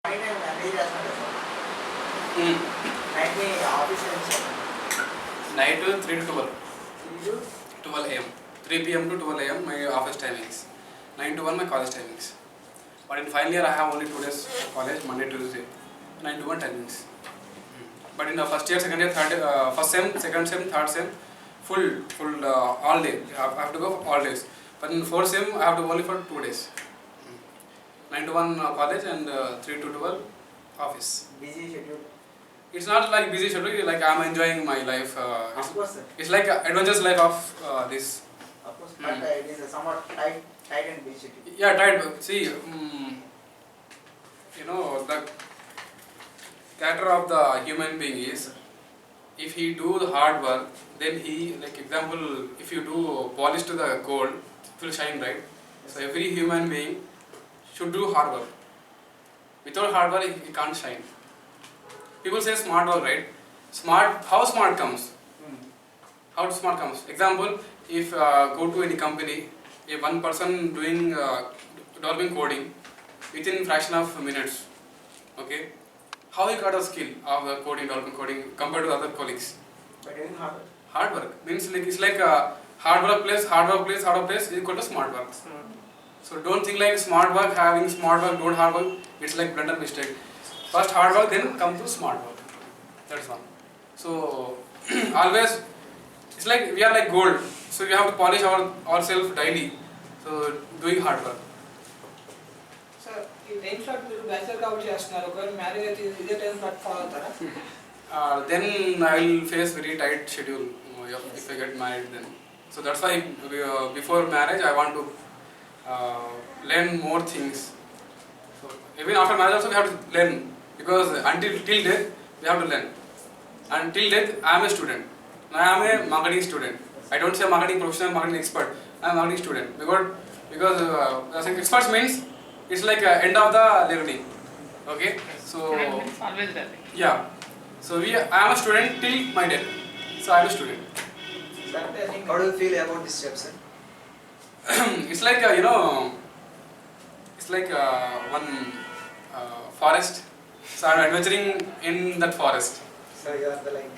Hmm. Night 3 to 12. 12 a.m. 3 p.m. to 12 a.m. my office timings. 9 to 1 my college timings. But in final year I have only 2 days college, Monday, Tuesday. 9 to 1 timings. But in the first year, second year, first sem, second sem, third sem, full all day. I have to go for all days. But in fourth sem I have to go only for 2 days. 9 to 1 college and 3 to 12 office. Busy schedule. It's not like busy schedule, like I'm enjoying my life. Of course, sir. It's like adventurous life of this. Of course, but it is a somewhat tight and busy schedule. Yeah, tight. See, the character of the human being is, if he do the hard work, then he, like example, if you do polish to the gold, it will shine, right? So every human being should do hard work. Without hard work, he can't shine. People say smart work, right? How smart comes? How smart comes? Example, if go to any company, if one person doing developing coding within fraction of minutes, okay, how he got a skill of developing coding compared to other colleagues? By doing hard work. Hard work means like it's like hard work plus is equal to smart work. So don't think like smart work having smart work, don't hard work. It's like blunder mistake. First hard work, then come to smart work. That's one. So always it's like we are like gold. So we have to polish ourselves daily. So doing hard work. Sir, ఈ time slot మీరు bachelor కాబట్టి చేస్తున్నారు. ఒకవేళ marriage అయితే ఇదే time slot follow అవుతారా? Then I will face very tight schedule if I get married then. So that's why before marriage I want to learn more things. So even after marriage also we have to learn, because till death we have to learn. And till death I am a student. I am a marketing student. I don't say marketing professional, marketing expert. I am a marketing student because experts means it's like end of the learning. Okay, so always learning. yeah. So I am a student till my death. So I am a student. How do you feel about this step, sir? It's like it's like one forest. So I am adventuring in that forest. Sir, you are the line.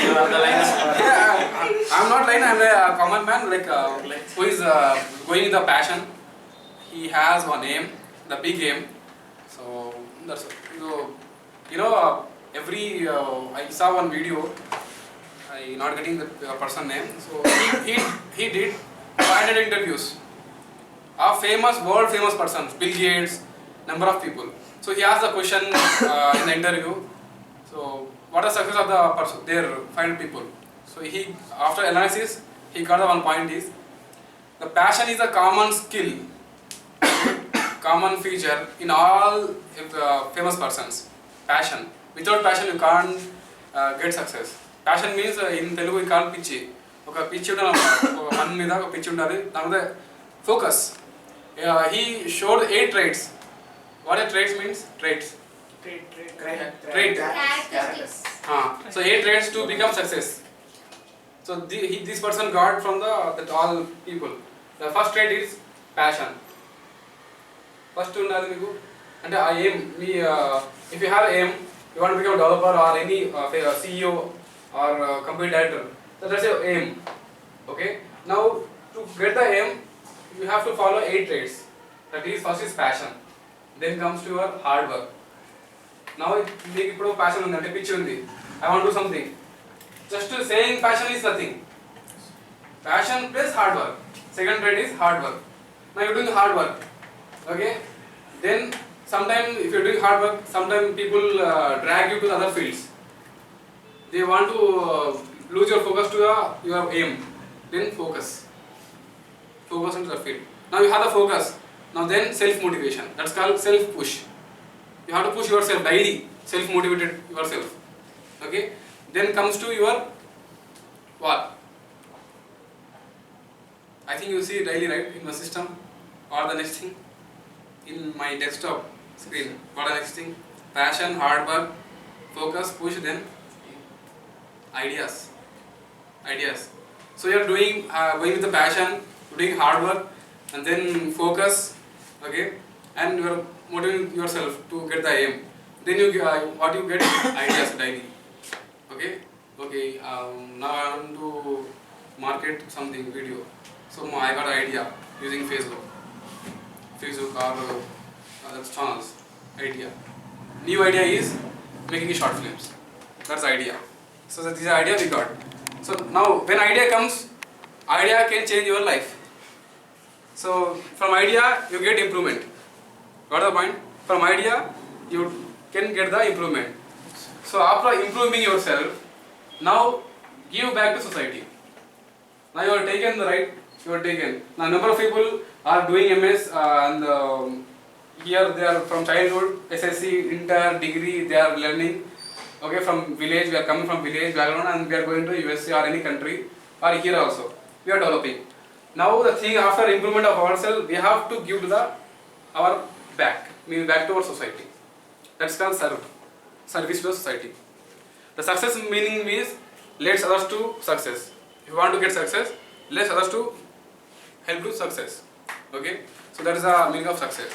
You are the line. Yeah, I'm not line. I'm a common man, like who is going with the passion. He has one aim, the big aim. So that's every I saw one video. I not getting the person name. So he did 500 interviews of world famous persons, Bill Gates, number of people. So he asked the question in the interview. So what is success of the person? There 500 people. So he, after analysis, he got the one point is, the passion is a common skill, common feature in all famous persons. Passion. Without passion you can't get success. Passion means in Telugu we call pichi. ఒక పిచ్చి ఉండాలి, ఒక పని మీద ఒక పిచ్చి ఉండాలి. దాని focus. He showed 8 traits. What are traits means? Traits. Trait. So 8 traits to become success. So this person got from that all people. The first trait is passion. First ఉండాలి మీకు అంటే ఆ aim. If you have aim, you want to become a developer or any CEO or company director, so that's your aim. Okay, now to get the aim you have to follow 8 traits. That is, first is passion, then comes to your hard work. Now మీకు ఇప్పుడు passion ఉంది అంటే పిచ్చి ఉంది, I want to do something. Just saying passion is nothing. Passion plus hard work. Second trait is hard work. Now you're doing hard work. Okay, then sometimes if you're doing hard work, sometimes people drag you to other fields. They want to lose your focus to your aim. Then focus into the field. Now you have the focus. Now then self motivation. That's called self push. You have to push yourself daily. Self motivated yourself. Okay. Then comes to your what? I think you see daily, right, in the system. Or the next thing in my desktop screen. What the next thing? Passion, hard work, focus, push, then ideas. So you are doing going with the passion, doing hard work, and then focus, okay, and you are motivating yourself to get the aim. Then you what you get ideas daily. Okay. Now I want to market something video. So I got an idea using Facebook or other channels. Idea. New idea is making short films. That's the idea. So that is the idea we got. So now when idea comes, idea can change your life. So from idea you get improvement. Got the point? From idea you can get the improvement. So after improving yourself, now give back to society. Now you are taken the right. You are taken. Now number of people are doing MS and here they are from childhood, SSC, inter, degree. They are learning. Okay, from village. We are coming from village background and we are going to USA or any country or here also. We are developing. Now the thing after improvement of ourselves, we have to give to our back, mean back to our society. That's called service to society. The success meaning means let others to success. If you want to get success, let others to help to success. Okay, so that is the meaning of success.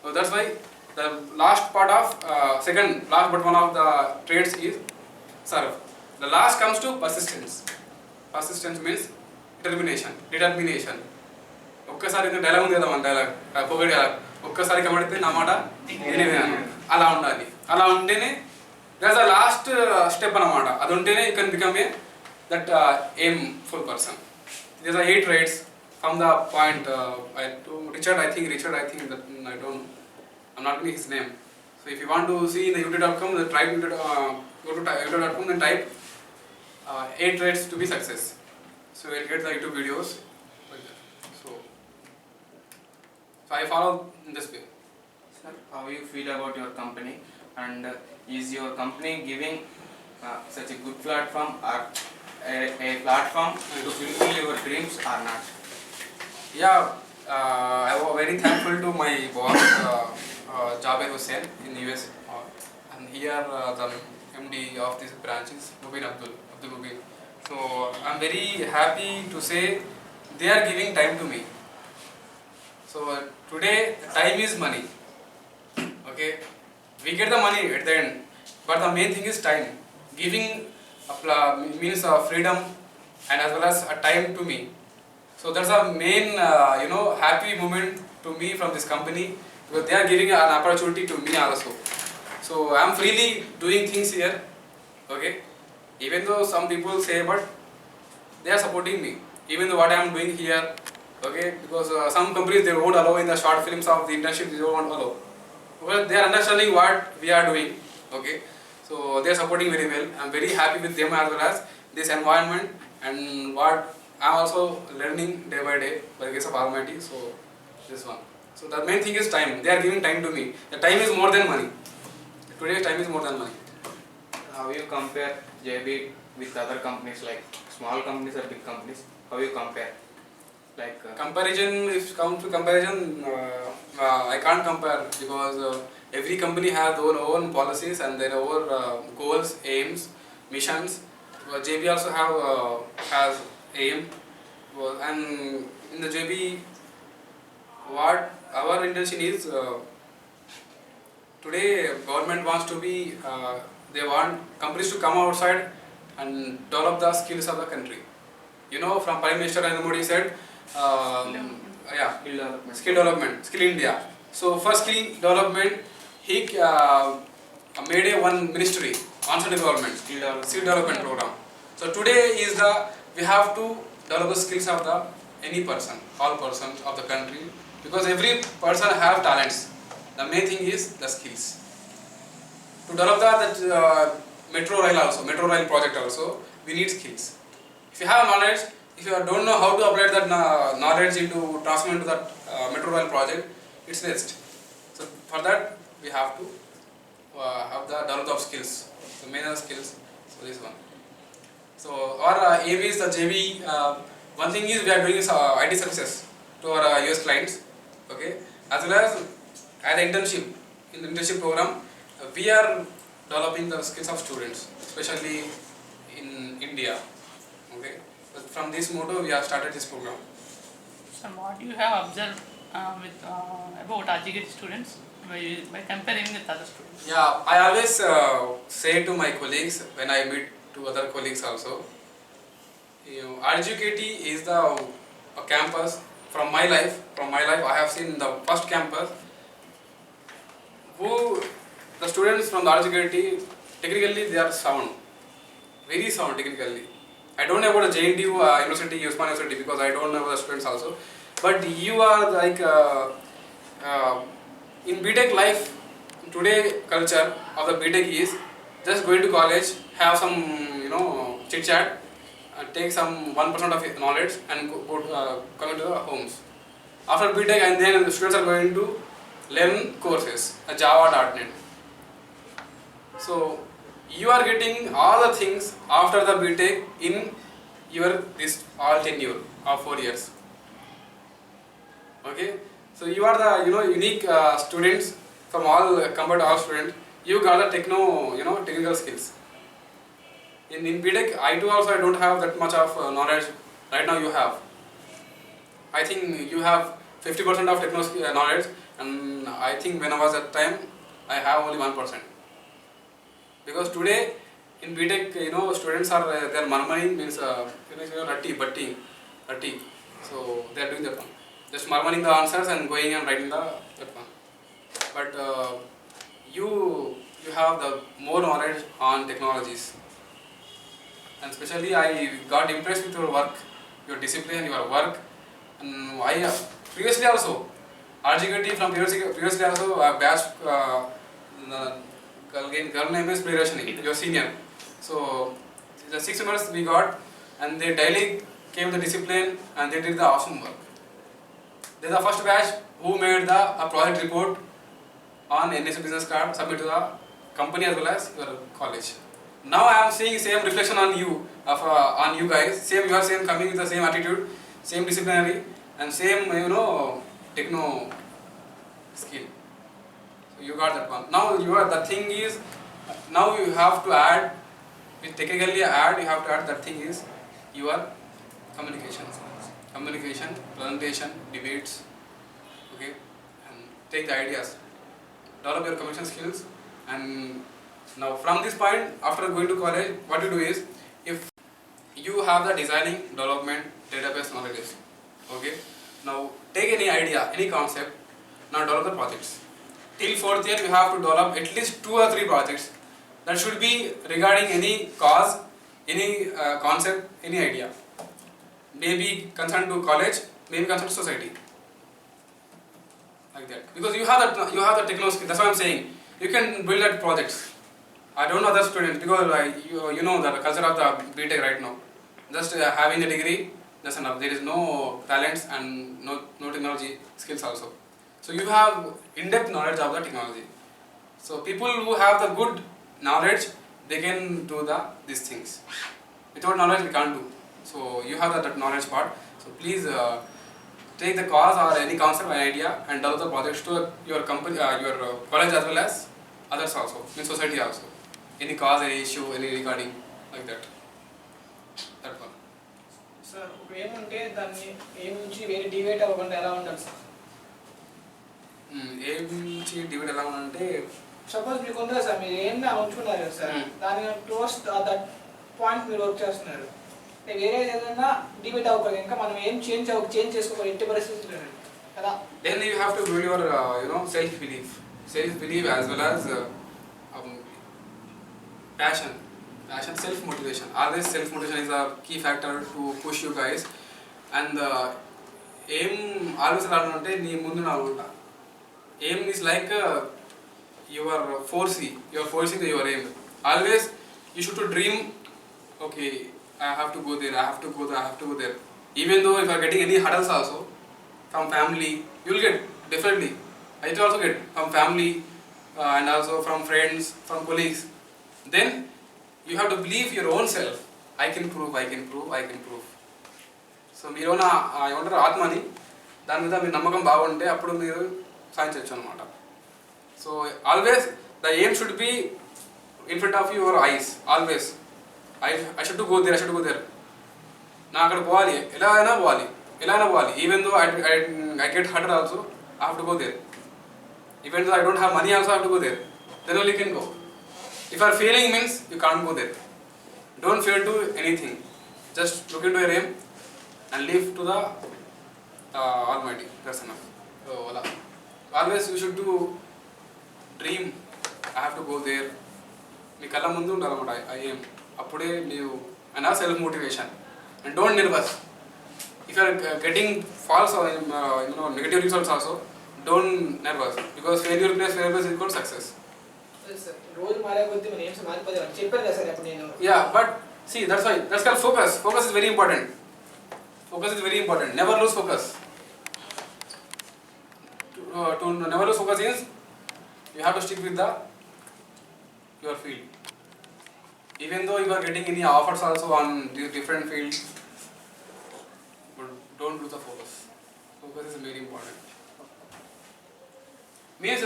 So that's why the last part of second last but one of the traits is serve. The last comes to persistence. Persistence means determination. ఒక్కసారి dialogue ఉంది కదా మన dialogue పొగడి ఒక్కసారి కబడితే నా మాట నేనే వినాను అలా ఉండాలి. అలా ఉంటేనే దట్స్ ద లాస్ట్ స్టెప్ అన్నమాట. అది ఉంటేనే you can become a that aim full person. These are 8 traits from the point Richard I think that I'm not getting his name. So if you want to see in the youtube.com, go to youtube.com and type 8 traits to be success. So you'll get the YouTube videos like that. So I follow in this way. Sir, how you feel about your company, and is your company giving such a good platform or a platform to fulfill your dreams or not? Yeah, I was very thankful to my boss, Jaber Hussain in US, and here the MD of this branch is Abdul Mubin. So I'm very happy to say they are giving time to me. So today time is money. Okay, we get the money at the end, but the main thing is time. Giving means freedom and as well as a time to me. So that's a main happy moment to me from this company, because they are giving an opportunity to me also. So I'm freely doing things here. Okay, even though some people say, but they are supporting me even though what I am doing here. Okay, because some companies they won't allow in the short films of the internship, they won't allow. Well, they are understanding what we are doing. Okay, so they are supporting very well. I'm very happy with them as well as this environment and what I'm also learning day by day by the grace of Almighty. So this one. So the main thing is time. They are giving time to me. The time is more than money. Today's time is more than money. How you compare JB with other companies, like small companies or big companies? How you compare? Like Comparison, if comes to comparison, I can't compare because every company has their own policies and their own goals, aims, missions. JB also has aim, and in the JB, what our intention is today government wants to be they want companies to come outside and develop the skills of the country. From Prime Minister Narendra Modi said skill development, skill India. So for skill development he made one ministry, answer development, skill development program. So today is we have to develop the skills of any person, all persons of the country, because every person have talents. The main thing is the skills. To develop that metro rail project also, we need skills. If you have knowledge, if you don't know how to apply that knowledge into transform into that metro rail project, it's waste. So for that we have to have the development of skills, the main skills. So this one. So our aim is the JV. One thing is we are doing is IT services to our US clients. Okay, as well as the internship. In the internship program, we are developing the skills of students, especially in India. Okay, but from this motto we have started this program. So what you have observed about RGGT students, by comparing with other students. Yeah, I always say to my colleagues when I meet to other colleagues also, RGKT is the a campus from my life. I have seen the first campus who the students from the RGKT technically they are sound, very sound technically. I don't know about the JNTU University, Usman University because I don't know about the students also. But you are like in BTech life, today culture of the BTech is just going to college, have some chit chat, take some 1% of knowledge and come into the homes. After BTech and then the students are going to learn courses, Java, .NET. So you are getting all the things after the BTech in your this all tenure of 4 years. Okay, so you are the unique students from all compared to all students. You got the technical skills. In BTech, I too also I don't have that much of knowledge. Right now you have. I think you have 50% of techno knowledge, and I think when I was at time, I have only 1%. Because today in BTech, students are they are murmuring means ratty. So they are doing that one, just murmuring the answers and going and writing that one. But you have the more knowledge on technologies, and especially I got impressed with your work, your discipline, your work, and I previously also RGKT from previously also batch. Girl name is Priyarshini, your senior. So the 6 members we got, and they daily came the discipline and they did the awesome work. They are the first batch who made a project report on NSE business card, submit to the company as well as your college. Now I am seeing same reflection on you, on you guys. You are same coming with the same attitude, same disciplinary, and same techno skill. You got that one. Now the thing is, now you have to add, you have to add that thing is your communication skills. Communication, presentation, debates, okay, and take the ideas. Develop your communication skills, and now from this point, after going to college, what you do is, if you have the designing, development, database knowledge, okay, now take any idea, any concept, now develop the projects. Till 4th year, you have to develop at least 2 or 3 projects that should be regarding any cause, any concept, any idea. Maybe concerned to college, maybe concerned to society. Like that. Because you have the techno skill. That's what I'm saying. You can build that projects. I don't know other students because you know the culture of the BTech right now. Just having a degree, that's enough. There is no talents and no technology skills also. So you have in-depth knowledge of the technology. So people who have the good knowledge, they can do these things. Without knowledge, we can't do. So you have that knowledge part. So please take the cause or any concept or idea and develop the projects to your company, your college as well as others also, in society also. Any cause, any issue, any regarding like that. That one. Sir ఏమంటే దాన్ని ఏం నుంచి వేరే డివేట్ అవ్వకుండా ఎలా ఉండాలి sir? ఏం నుంచి డివైడ్ ఎలా ఉందంటే, సపోజ్ మీకు ఉందా సార్, మీరు ఏం ఉంచుకున్నారు కదా సార్, దాని టువర్డ్స్ దట్ పాయింట్ మీరు వర్క్ చేస్తున్నారు. వేరే ఏదైనా డిబేట్ అవ్వకూడదు, ఇంకా మనం ఏం చేంజ్ చేసుకోవాలి ఎట్టి పరిస్థితుల్లో కదా. Then you have to build your self-belief as well as passion, self-motivation. Always self-motivation is a key factor to push you guys. And aim always అంటే నీ ముందు నా ఉంటా. Aim is like your forcing your aim. Always you should to dream, okay, I have to go there, I have to go there. Even though if you are getting any hurdles also from family, you will get, definitely. I also get from family and also from friends, from colleagues. Then you have to believe your own self. I can prove. So మీరు ఏమంటారు ఆత్మని, దాని మీద మీ నమ్మకం బాగుంటే అప్పుడు మీరు సాధించవచ్చు అనమాట. So always the aim should be in front of your eyes. Always I should go there, నా అక్కడ పోవాలి, ఎలా అయినా పోవాలి. Even though I get hurt also, I have to go there. Even though I don't have money also I have to go there. Then only you can go. If you are failing means you can't go there. Don't fail to anything. Just look into your aim and live to the Almighty. That's enough. So, voila. Always you should do dream. I have to go there. మీ కళ్ళ ముందు ఉండాలన్నమాట I ఏం అప్పుడే మీరు and ఆ self motivation and don't nervous if you are getting false negative results also don't nervous because failure plus equal success రోజు మారే కొద్దీ మన ఏమ్స్ మారిపోతే అని చెప్పాను కదా సార్ అప్పుడు నేను yeah but see that's called focus is very important never loose focus to never loose focus is you have to stick with the your field. Even though you are getting any offers also on different fields, but don't lose the focus. Focus is very important. Means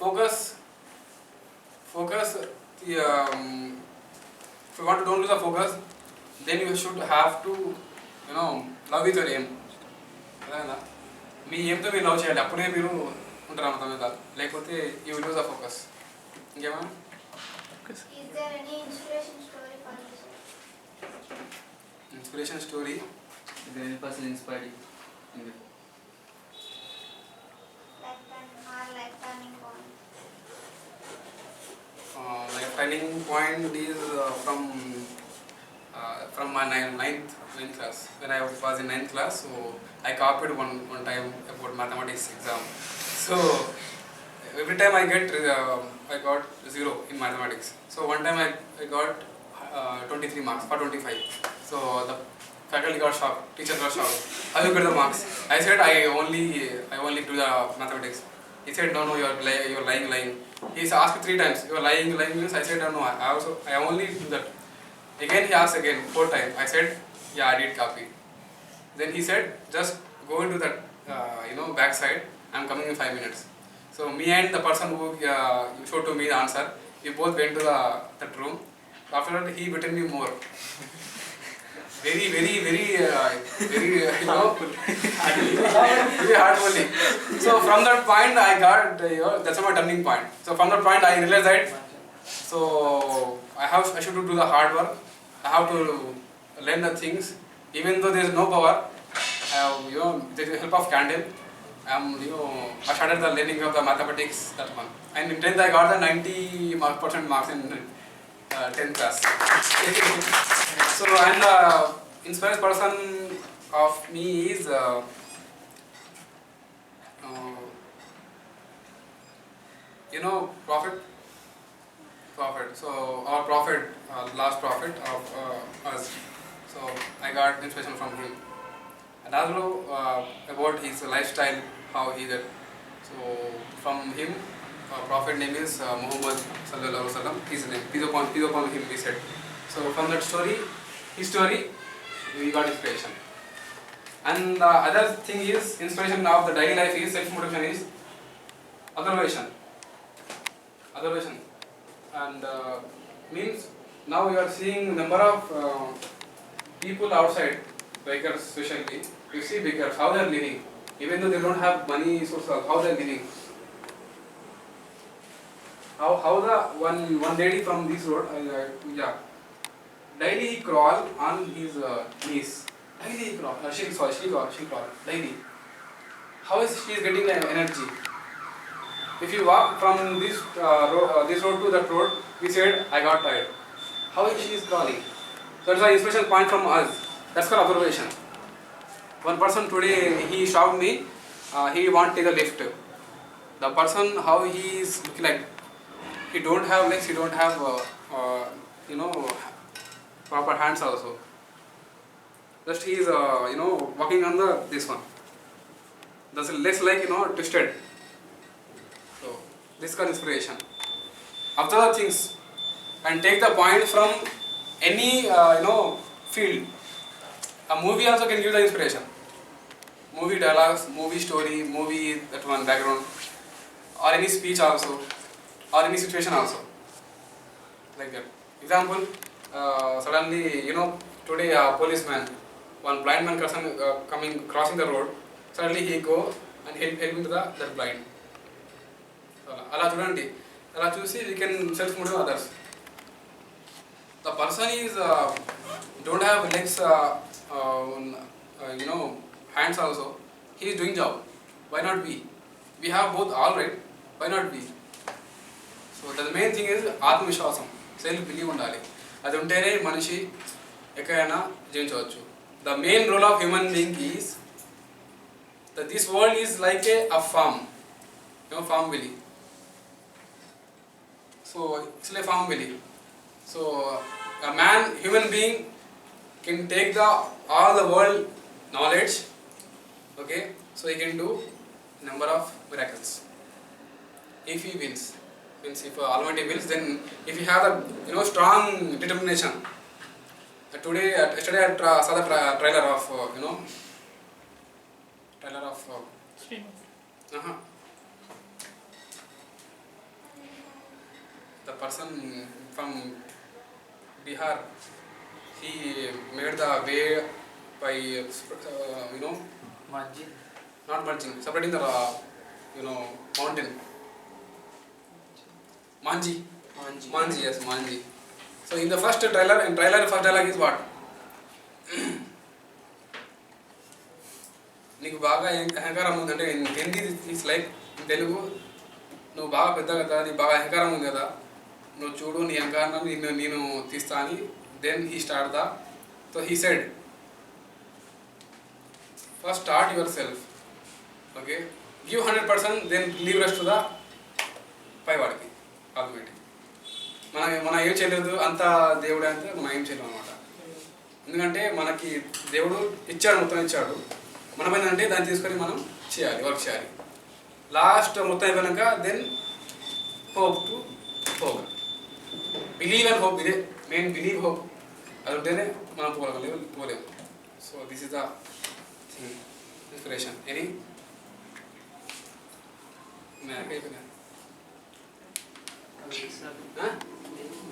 focus. If you want to don't lose the focus, then you should have to love with your aim. మీ ఏమ్తో మీరు love చేయాలి అప్పుడే మీరు ఉంటారు అన్నమాట మీద లేకపోతే you will lose the focus ఇంకేమన్నా Is there any inspiration story for you? Inspiration story Is there any person inspired you in the Like turning point? Like turning point is from my ninth class. When I was in 9th class, so I copied one time about mathematics exam. So every time I got 0 in mathematics. So one time I got 23 marks for 25. So the faculty got shocked, teacher got shocked. How you get the marks? I said I only do the mathematics. He said no, you're lying. He asked 3 times. You're lying means I said no. I only do that. Again he asked 4 times. I said yeah, I did copy. Then he said just go into that back side. I'm coming in 5 minutes. So me and the person who showed to me the answer, we both went to that room. After that he beaten me more. Very very hardly. So from that point I got that's my turning point. So from that point I realized that so I should do the hard work. I have to learn the things even though there is no power. There is the help of candle. I started the learning of the mathematics, that one. And in 10th I got the 90% marks in 10th class. So and the inspired person of me is Prophet. So our prophet, last prophet of us. So I got inspiration from him. And also about his lifestyle, how he did. So from him, prophet name is Muhammad sallallahu alaihi wasallam. His name, peace upon him, we said. So from that story, his story, we got inspiration. And the other thing is inspiration of the daily life is self motivation is observation. And means now you are seeing number of people outside. Bakers especially, you see bakers, how they are living, even though they don't have money sources, how they are living. How the one lady from this road, daily he crawl on his knees. Daily he crawl, she crawl daily. How is she getting the energy? If you walk from this road to that road, we said I got tired. How is she crawling? So that's why inspiration point from us. That's called observation. One person today, he shocked me, he want to take a lift. The person, how he is looking like, he don't have legs, he don't have, proper hands also. Just he is, walking on this one. That's less like, twisted. So, this is called inspiration. Observe things and take the point from any, field. A movie also can give the inspiration. Movie dialogues, movie story, movie that one background, or any speech also, or any situation also. Like that. Example, suddenly, today a policeman, one blind man crossing the road, suddenly he go and help him to that blind. అలా చూడండి, అలా చూసి we can self motivate others. The person is don't have legs, hands also, he is doing job. Why not be? We have both all right, why not be? So the main thing is ఆత్మవిశ్వాసం, self believe ఉండాలి. అది ఉంటేనే మనిషి ఎక్కడైనా జయించవచ్చు. The main role of human being is that this world is like a farm, farm village. So it's like farm village. So a man, human being, can take all the world knowledge, okay, so he can do number of miracles if he wins. Means if Almighty wills, then if he have a strong determination. Yesterday I saw the trailer of the person from Bihar. He made the way by Margin. not merging, separating the mountain. Manji, yes, Manji. So in the first trailer, first dialogue is what? నీకు బాగా అహంకారం ఉందంటే Hindi is like Telugu, నువ్వు బాగా పెద్ద కదా, నీకు బాగా అహంకారం ఉంది కదా, నువ్వు చూడు నీ అహంకారాన్ని నేను తీస్తా అని. Then he start so he said first start yourself, okay, give 100%, then leave rest to the పైవాడికి ఆల్మేటి. మనం ఏం చేయలేదు, అంత దేవుడే అంతే, మనం ఏం చేయలేము అనమాట. ఎందుకంటే మనకి దేవుడు ఇచ్చాడు, మొత్తం ఇచ్చాడు. మనం ఏంటంటే దాన్ని తీసుకొని మనం చేయాలి, వర్క్ చేయాలి. లాస్ట్ మొత్తం అయిపోయాక then hope to hope, believe and hope. ఇదే మెయిన్, బిలీవ్, హోప్. అది ఉంటేనే మనం పోలేము. So this is the inspiration. Any అయిపోయినా